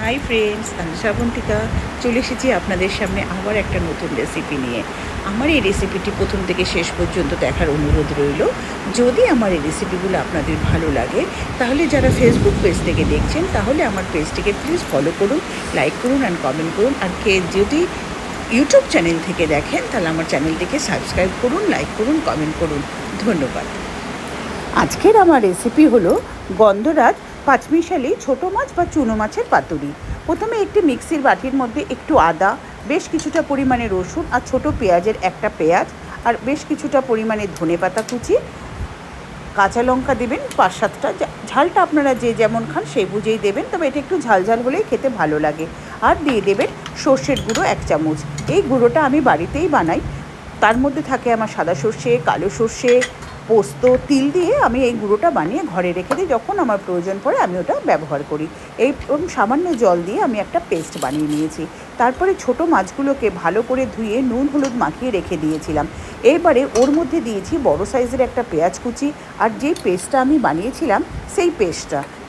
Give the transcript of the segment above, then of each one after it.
Hi friends, আমি শ্রাবন্তিকা চলে এসেছি আপনাদের সামনে আবার একটা নতুন রেসিপি নিয়ে। আমার এই রেসিপিটি প্রথম থেকে শেষ পর্যন্ত দেখার অনুরোধ রইল। যদি আমার এই রেসিপিগুলো আপনাদের ভালো লাগে তাহলে যারা ফেসবুক পেজ থেকে দেখছেন তাহলে আমার পেজটিকে প্লিজ ফলো করুন, লাইক করুন অ্যান্ড কমেন্ট করুন। আর যদি ইউটিউব চ্যানেল থেকে দেখেন তাহলে আমার চ্যানেলটিকে সাবস্ক্রাইব করুন, লাইক করুন, কমেন্ট করুন। ধন্যবাদ। আজকের আমার রেসিপি হলো গন্ধরাজ পাঁচমিশালি ছোটো মাছ বা চুনো মাছের পাতুরি। প্রথমে একটি মিক্সির বাটির মধ্যে একটু আদা, বেশ কিছুটা পরিমাণে রসুন আর ছোটো পেঁয়াজের একটা পেঁয়াজ, আর বেশ কিছুটা পরিমাণে ধনেপাতা কুচি, কাঁচা লঙ্কা দেবেন 5-7টা। ঝালটা আপনারা যে যেমন খান সেই বুঝেই দেবেন, তবে এটা একটু ঝাল ঝাল হলেই খেতে ভালো লাগে। আর দিয়ে দেবেন সর্ষের গুঁড়ো 1 চামচ। এই গুঁড়োটা আমি বাড়িতেই বানাই। তার মধ্যে থাকে আমার সাদা সর্ষে, কালো সর্ষে, পোস্ত, তিল দিয়ে আমি এই গুঁড়োটা বানিয়ে ঘরে রেখে দিই। যখন আমার প্রয়োজন পড়ে আমি ওটা ব্যবহার করি। এই সামান্য জল দিয়ে আমি একটা পেস্ট বানিয়ে নিয়েছি। তারপরে ছোটো মাছগুলোকে ভালো করে ধুয়ে নুন হলুদ মাখিয়ে রেখে দিয়েছিলাম। এবারে ওর মধ্যে দিয়েছি বড় সাইজের একটা পেঁয়াজ কুচি, আর যেই পেস্টটা আমি বানিয়েছিলাম সেই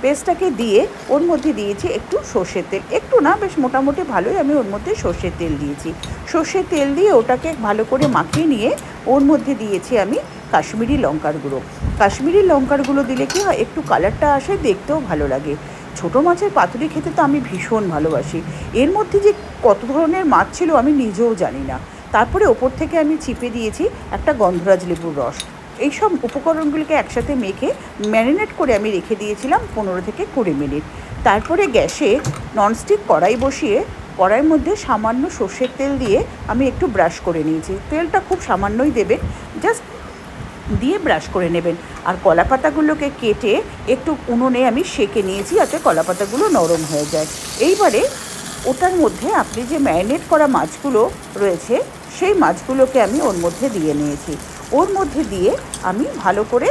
পেস্টটাকে দিয়ে ওর মধ্যে দিয়েছি একটু সর্ষের তেল। একটু না, বেশ মোটামুটি ভালোই আমি ওর মধ্যে সর্ষের তেল দিয়েছি। সর্ষের তেল দিয়ে ওটাকে ভালো করে মাখিয়ে নিয়ে ওর মধ্যে দিয়েছি আমি কাশ্মীরি লঙ্কার গুঁড়ো। কাশ্মীরি লঙ্কার গুঁড়ো দিলে কি হয়, একটু কালারটা আসে, দেখতেও ভালো লাগে। ছোটো মাছের পাতুরি খেতে তো আমি ভীষণ ভালোবাসি। এর মধ্যে যে কত ধরনের মাছ ছিল আমি নিজেও জানি না। তারপরে ওপর থেকে আমি চিপে দিয়েছি একটা গন্ধরাজ লেবুর রস। এইসব উপকরণগুলিকে একসাথে মেখে ম্যারিনেট করে আমি রেখে দিয়েছিলাম 15 থেকে 20 মিনিট। তারপরে গ্যাসে ননস্টিক কড়াই বসিয়ে কড়াইয়ের মধ্যে সামান্য সর্ষের তেল দিয়ে আমি একটু ব্রাশ করে নিয়েছি। তেলটা খুব সামান্যই দেবেন, জাস্ট দিয়ে ব্রাশ করে নেবেন। আর কলা পাতাগুলোকে কেটে একটু উনুনে আমি সেঁকে নিয়েছি যাতে কলা পাতাগুলো নরম হয়ে যায়। এইবারে ওটার মধ্যে আপনি যে ম্যারিনেট করা মাছগুলো রয়েছে সেই মাছগুলোকে আমি ওর মধ্যে দিয়ে নিয়েছি। ওর মধ্যে দিয়ে আমি ভালো করে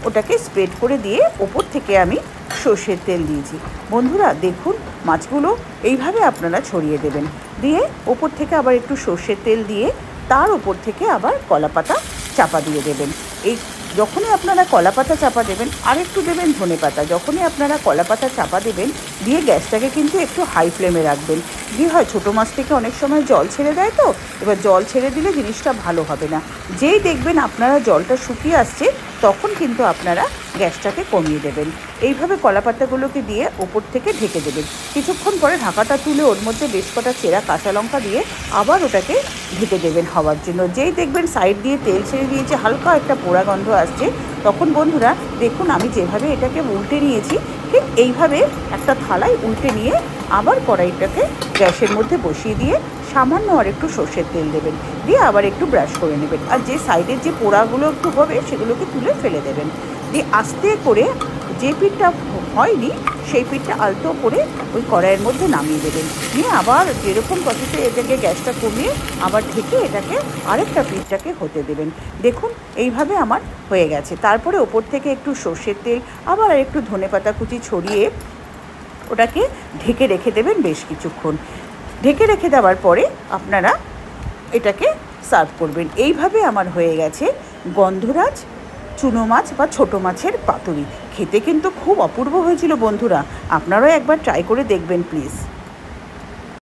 ওটাকে স্প্রেড করে দিয়ে ওপর থেকে আমি সর্ষের তেল দিয়েছি। বন্ধুরা দেখুন, মাছগুলো এইভাবে আপনারা ছড়িয়ে দেবেন। দিয়ে ওপর থেকে আবার একটু সর্ষের তেল দিয়ে তার ওপর থেকে আবার কলাপাতা চাপা দিয়ে দেবেন। এই যখনই আপনারা কলাপাতা চাপা দেবেন আর একটু দেবেন ধনেপাতা। যখনই আপনারা কলাপাতা চাপা দেবেন দিয়ে গ্যাসটাকে কিন্তু একটু হাই ফ্লেমে রাখবেন। কী হয়, ছোটো মাছ থেকে অনেক সময় জল ছেড়ে দেয়, তো এবার জল ছেড়ে দিলে জিনিসটা ভালো হবে না। যেই দেখবেন আপনারা জলটা শুকিয়ে আসছে তখন কিন্তু আপনারা গ্যাসটাকে কমিয়ে দেবেন। এইভাবে কলাপাতাগুলোকে দিয়ে ওপর থেকে ঢেকে দেবেন। কিছুক্ষণ পরে ঢাকাটা তুলে ওর মধ্যে বেশ কটা চেরা কাঁচা লঙ্কা দিয়ে আবার ওটাকে ঢেকে দেবেন হওয়ার জন্য। যেই দেখবেন সাইড দিয়ে তেল ছেড়ে দিয়েছে, হালকা একটা পোড়া গন্ধ আসছে, তখন বন্ধুরা দেখুন আমি যেভাবে এটাকে উল্টে নিয়েছি ঠিক এইভাবে একটা থালায় উল্টে নিয়ে আবার কড়াইটাকে গ্যাসের মধ্যে বসিয়ে দিয়ে সামান্য আর একটু সর্ষের তেল দেবেন। দিয়ে আবার একটু ব্রাশ করে নেবেন। আর যে সাইডের যে পোড়াগুলো একটু হবে সেগুলোকে তুলে ফেলে দেবেন। দিয়ে আস্তে করে যে পিঠটা হয়নি সেই পিঠটা আলতো করে ওই কড়াইয়ের মধ্যে নামিয়ে দেবেন। নিয়ে আবার যেরকম প্রসেসে এটাকে গ্যাসটা কমিয়ে আবার ঢেকে এটাকে আরেকটা পিঠটাকে হতে দেবেন। দেখুন এইভাবে আমার হয়ে গেছে। তারপরে ওপর থেকে একটু সর্ষের তেল আবার আর একটু ধনেপাতা কুচি ছড়িয়ে ওটাকে ঢেকে রেখে দেবেন বেশ কিছুক্ষণ। ঢেকে রেখে দেওয়ার পরে আপনারা এটাকে সার্ভ করবেন। এইভাবে আমার হয়ে গেছে গন্ধরাজ চুনো মাছ বা ছোটো মাছের পাতুরি। খেতে কিন্তু খুব অপূর্ব হয়েছিল বন্ধুরা, আপনারাও একবার ট্রাই করে দেখবেন প্লিজ।